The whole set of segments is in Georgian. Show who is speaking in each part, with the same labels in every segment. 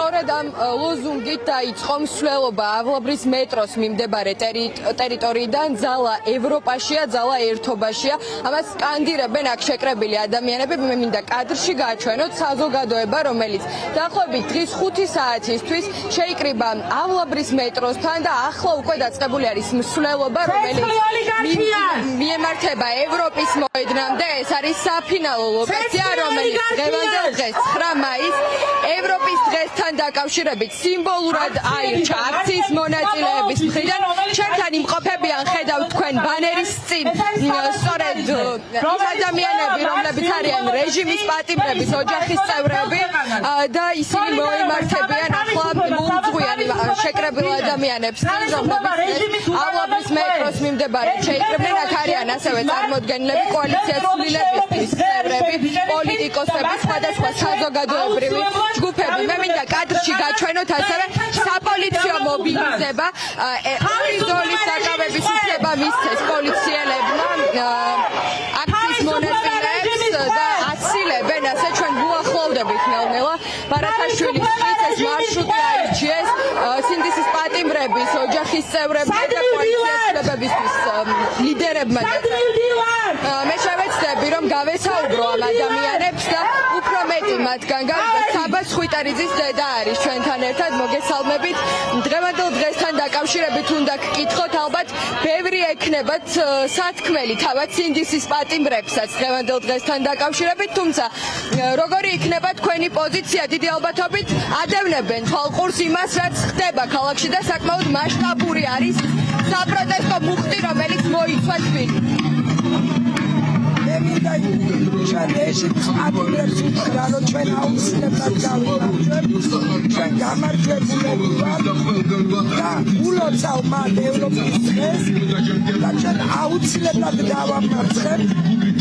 Speaker 1: სწორედ ამ ლოზუნგით დაიწყო მსვლელობა ავლაბრის მეტროს მიმდებარე ტერიტორიიდან ძალა ევროპაშია, ძალა ერთობაშია. ამას სკანდირებენ აქ შეკრებილი ადამიანები. მე მინდა კადრში გააჩვენოთ საზოგადოება, რომელიც დაახლოებით დღის 5 საათისთვის შეიკრიბა ავლაბრის მეტროსთან და ახლა უკვე დაწყებული არის მსვლელობა, რომელიც მიემართება ევროპის მოედნამდე. ეს არის საფინალო ლოკაცია, რომელიც დღევანდელ დღეს 9 მაისს ევროპის დღესთან დაკავშირებით სიმბოლურად აირჩა აქციის მონაწილეების მხრიდან. ჩვენთან იმყოფებიან, ხედავთ თქვენ ბანერის წინ, სწორედ ის ადამიანები, რომლებიც არიან რეჟიმის პატიმრების ოჯახის წევრები და ისინი მოემართებიან ახლა მოუძღვიან შეკრებილ ადამიანებს, რომლებიც ავლაბრის მეტროს მიმდებარედ შეიკრიბნენ. აქ არიან ასევე წარმოდგენილები კოალიციას ცვლილებისთვის წევრები, პოლიტიკოსები, სხვადასხვა საზოგადოებრივი ჯგუფები. მე მინდა კადრში გაჩვენოთ ასევე საპოლიციო მობილიზება. ორი ზოლის საკავების უფლება მისცეს პოლიციელებმა აქციის მონაწილეებს და აცილებენ, ასე ჩვენ გუახლოვდებით ნელ-ნელა ბარათაშვილის ეს მარშრუტი აირჩიეს სინდისის პატიმრების ოჯახის წევრებმა და კოალიციას ცვლილებებისთვის ლიდერებმა. მე შევეცდები, რომ გავესაუბრო ამ ადამიანებს და უფრო მეტი მათგან გავიგოთ. საბა ხვიტარიძის დედა არის ჩვენთან ერთად, მოგესალმებით. დღევანდელ დღესთან დაკავშირებით უნდა გკითხოთ, ალბათ ბევრი ექნებათ სათქმელი თავად სინდისის პატიმრებსაც დღევანდელ დღესთან დაკავშირებით, თუმცა როგორი იქნება თქვენი პოზიცია? დიდი ალბათობით ადევნებენ თვალყურს იმას, რაც ხდება ქალაქში და საკმაოდ მასშტაბური არის საპროტესტო მუხტი, რომელიც მოიცვა თვით. ჩვენ რეჟიმის პატიმრებს უთხრა, რომ ჩვენ აუცილებლად გავიმარჯვებთ, ჩვენ გამარჯვებულები ვართ და ულოცავ მათ ევროპის დღეს და ჩვენ აუცილებლად დავამარცხებთ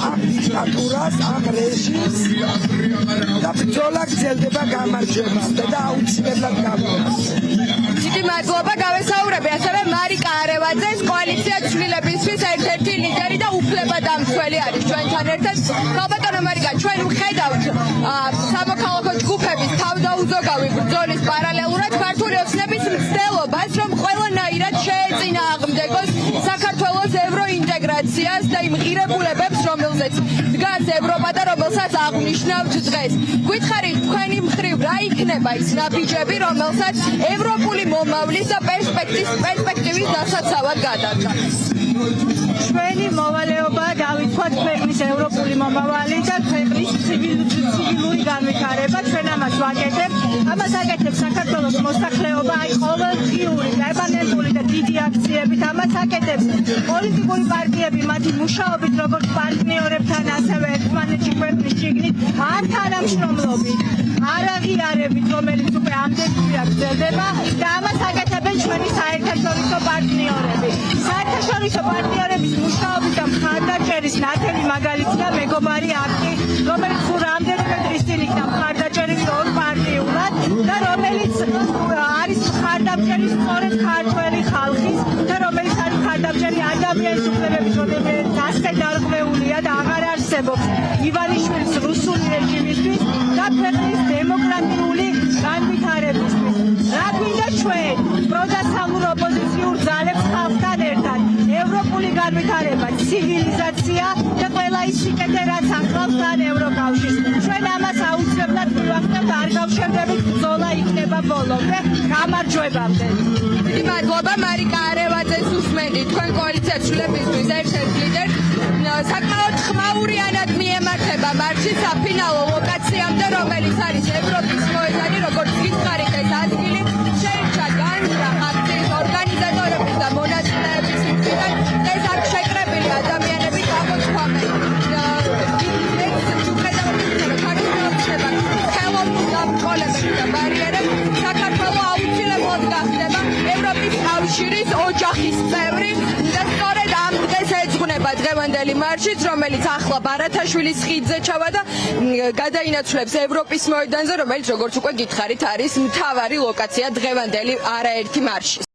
Speaker 1: ამ დიქტატურას, ამ რეჟიმს და ბრძოლა გრძელდება გამარჯვებამდე და აუცილებლად გავიმარჯვებთ. დიდი მადლობა, გავესაუბრები ასევე მარიკა არევაძეს, კოალიცია ცვლილებისთვის ერთ-ერთი ლიდერი და უფლებადამცველი არის ჩვენთან ერთად. ქალბატონო მარიკა, ჩვენ ვხედავთ სამოქალაქო ჯგუფების თავდაუზოგავი ბრძოლის პარალელურად ქართული ოცნების მცდელობას, რომ ყველანაირად შეეწინააღმდეგოს საქართველოს ევროინტეგრაციას და იმ ღირებულებებს, რომელზეც დგას ევროპა და რომელსაც აღნიშნავთ დღეს. გვითხარით თქვენი მხრივ რა იქნება ის ნაბიჯები, რომელსაც ევროპული მომავლის და პერსპექტივის დასაცავად გადაჭარბს?
Speaker 2: ჩვენი მოვალეობა დავითქვათ ქვეყნის ევროპული მომავალი და ქვეყნის ცივილური განვითარება. ჩვენ ამას ვაკეთებთ. ამას აკეთებს საქართველოს მოსახლეობა, აი ყოველდღიური, პერმანენტული და დიდი აქციებით. ამას აკეთებს პოლიტიკური პარტიები მათი მუშაობით, როგორც პარტნიორებთან, ასევე ერთმანეთში ქვეყნის შიგნით, არ თანამშრომლობით, არ აღიარებით, რომელიც უკვე ამდენია გრძელდება და ამას აკეთებენ ჩვენი საერთაშორისო პარტნიორები. საერთაშორისო პარტნიორების მუშაობის და მხარდაჭერის ნათელი მაგალითია მეგობარი აქტი, რომელიც რამდენიმე დღის წინ იქნა მხარდაჭერილი ორ პარტიულად და რომელიც არის მხარდამჭერი სწორედ ქართველი ხალხის და რომელიც არის მხარდამჭერი ადამიანის უფლებების, რომელიც დასწრე დარღვეულია და აღარ არსებობს ივანიშვილის რუსული რეჟიმისთვის და ქვეყნის დემოკრატიული განვითარებისთვის. რა გვინდა ჩვენ პროდასალურ ოპოზიციურ ძალებს ხალხთან ერთად? ევროპული განვითარება, ცივილიზაცია და ყველა ის სიკეთე, რაც ახლავსთან ევროკავშირს. ჩვენ ამას აუცილებლად მივახდენთ, არ გავშევდებით, ბრძოლა იქნება ბოლომდე, გამარჯვებამდე.
Speaker 1: დიდი მადლობა, მარიკა არევაძეს უსმენთ, თქვენ კოალიცია ცვლილებისთვის ერთ-ერთ ლიდერს. საკმაოდ ხმაურიანად მიემართება მარში საფინალო ლოკაციამდე, რომელიც არის ევროპის მოედანი, როგორც გითხარით, ეს ადგილი შეირჩა განზრახ აქციის ორგანიზატორების და მონაწილეების მხრიდან. ეს აქ შეკრებილი ადამიანები გამოთქვამენ საქართველო აუცილებლად გახდება ევროპის კავშირის ოჯახის წევრი და სწორედ ამ დღეს ეძღვნება დღევანდელი მარშიც, რომელიც ახლა ბარათაშვილის ხიდზე ჩავა და გადაინაცვლებს ევროპის მოედანზე, რომელიც როგორც უკვე გითხარით არის მთავარი ლოკაცია დღევანდელი არაერთი მარშის.